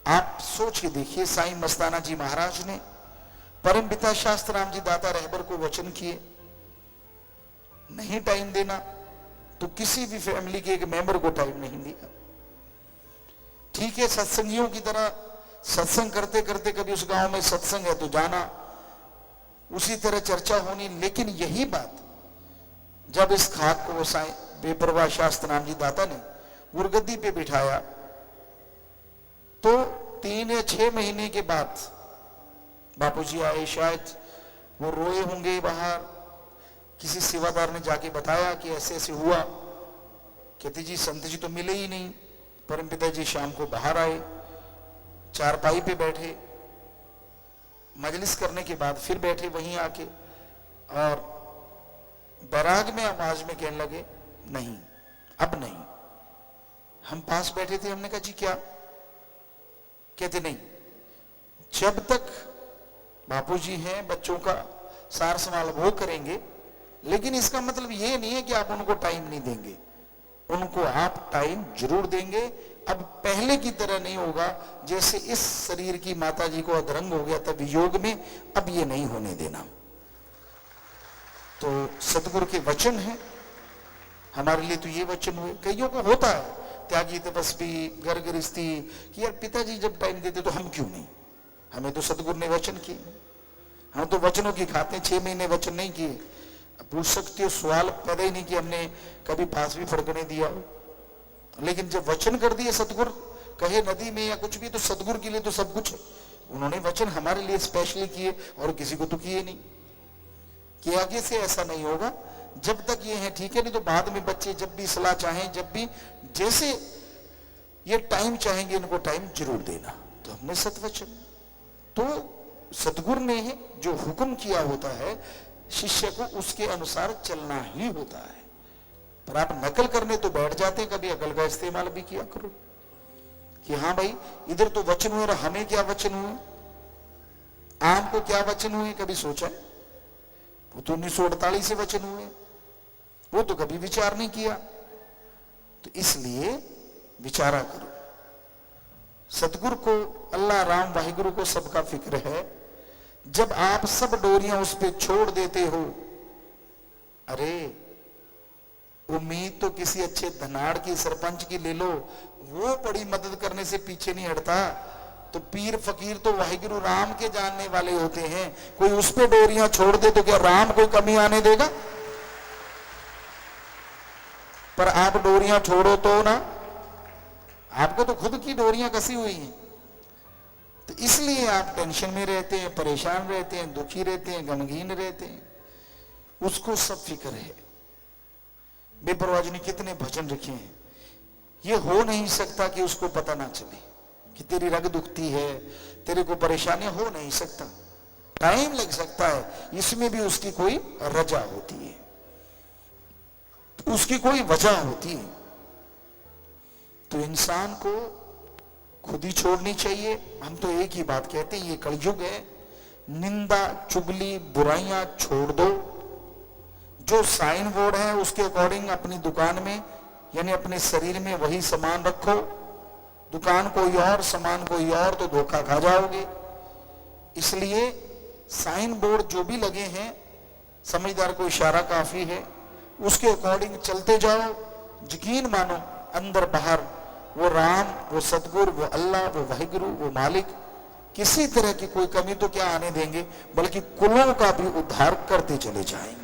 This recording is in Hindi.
आप सोच के देखिए, साईं मस्ताना जी महाराज ने परम पिता शास्त्र राम जी दाता रहबर को वचन किए, नहीं टाइम देना तो किसी भी फैमिली के एक मेंबर को टाइम नहीं दिया। ठीक है, सत्संगियों की तरह सत्संग करते करते कभी उस गांव में सत्संग है तो जाना, उसी तरह चर्चा होनी। लेकिन यही बात जब इस खाक को साईं बेपरवाह शास्त्र राम जी दाता ने गुरगद्दी पे बिठाया तो 3 या 6 महीने के बाद बापूजी आए, शायद वो रोए होंगे बाहर। किसी सेवादार ने जाके बताया कि ऐसे ऐसे हुआ। कहते जी संत जी तो मिले ही नहीं। परम पिता जी शाम को बाहर आए, चारपाई पे बैठे, मजलिस करने के बाद फिर बैठे वहीं आके और बैराग में आवाज में कहने लगे, नहीं अब नहीं। हम पास बैठे थे, हमने कहा जी क्या? कहते नहीं, जब तक बापूजी हैं बच्चों का सार संभाल वो करेंगे, लेकिन इसका मतलब ये नहीं है कि आप उनको टाइम नहीं देंगे, उनको आप टाइम जरूर देंगे। अब पहले की तरह नहीं होगा, जैसे इस शरीर की माता जी को अधरंग हो गया तब योग में, अब ये नहीं होने देना। तो सतगुरु के वचन है, हमारे लिए तो ये वचन हुए। कईयों को होता है त्यागी तपस्वी घर गृहस्थी कि यार पिताजी जब टाइम देते तो हम क्यों नहीं। हमें तो सतगुरु ने वचन किए, हम तो वचनों की खाते। 6 महीने वचन नहीं किए। पूछ सकते हो, सवाल पैदा ही नहीं कि हमने कभी पास भी फड़कने दिया हो। लेकिन जब वचन कर दिए सतगुरु, कहे नदी में या कुछ भी, तो सतगुरु के लिए तो सब कुछ है। उन्होंने वचन हमारे लिए स्पेशली किए और किसी को तो किए नहीं कि आगे से ऐसा नहीं होगा। जब तक ये है ठीक है, नहीं तो बाद में बच्चे जब भी सलाह चाहें, जब भी जैसे ये टाइम चाहेंगे, इनको टाइम जरूर देना। तो हमने सतवचन, तो सतगुरु ने जो हुक्म किया होता है शिष्य को उसके अनुसार चलना ही होता है। पर आप नकल करने तो बैठ जाते हैं, कभी अकल का इस्तेमाल भी किया करो कि हाँ भाई इधर तो वचन हुए, हमें क्या वचन हुए, आम को क्या वचन हुए, कभी सोचा? वो तो 1948 से वचन हुए, वो तो कभी विचार नहीं किया। तो इसलिए विचारा करो। सतगुरु को, अल्लाह राम वाहिगुरु को सबका फिक्र है। जब आप सब डोरियां उस पे छोड़ देते हो, अरे उम्मीद तो किसी अच्छे धनाड़ की, सरपंच की ले लो, वो बड़ी मदद करने से पीछे नहीं हटता। तो पीर फकीर तो वाहिगुरु राम के जानने वाले होते हैं। कोई उस पे डोरियां छोड़ दे तो क्या राम कोई कमी आने देगा? पर आप डोरियां छोड़ो तो ना, आपको तो खुद की डोरियां कसी हुई हैं। तो इसलिए आप टेंशन में रहते हैं, परेशान रहते हैं, दुखी रहते हैं, गमगीन रहते हैं। उसको सब फिक्र है। बेपरवाह जी ने कितने भजन रखे हैं। ये हो नहीं सकता कि उसको पता ना चले कि तेरी रग दुखती है, तेरे को परेशानियां, हो नहीं सकता। टाइम लग सकता है, इसमें भी उसकी कोई रजा होती है, उसकी कोई वजह होती है। तो इंसान को खुद ही छोड़नी चाहिए। हम तो एक ही बात कहते हैं, ये कलयुग है, निंदा चुगली बुराइयां छोड़ दो। जो साइन बोर्ड है उसके अकॉर्डिंग अपनी दुकान में यानी अपने शरीर में वही सामान रखो। दुकान कोई और, सामान कोई और, तो धोखा खा जाओगे। इसलिए साइन बोर्ड जो भी लगे हैं, समझदार को इशारा काफी है, उसके अकॉर्डिंग चलते जाओ। यकीन मानो अंदर बाहर वो राम, वो सतगुरु, वो अल्लाह, वो वाहिगुरु, वो मालिक किसी तरह की कोई कमी तो क्या आने देंगे, बल्कि कुलों का भी उद्धार करते चले जाएंगे।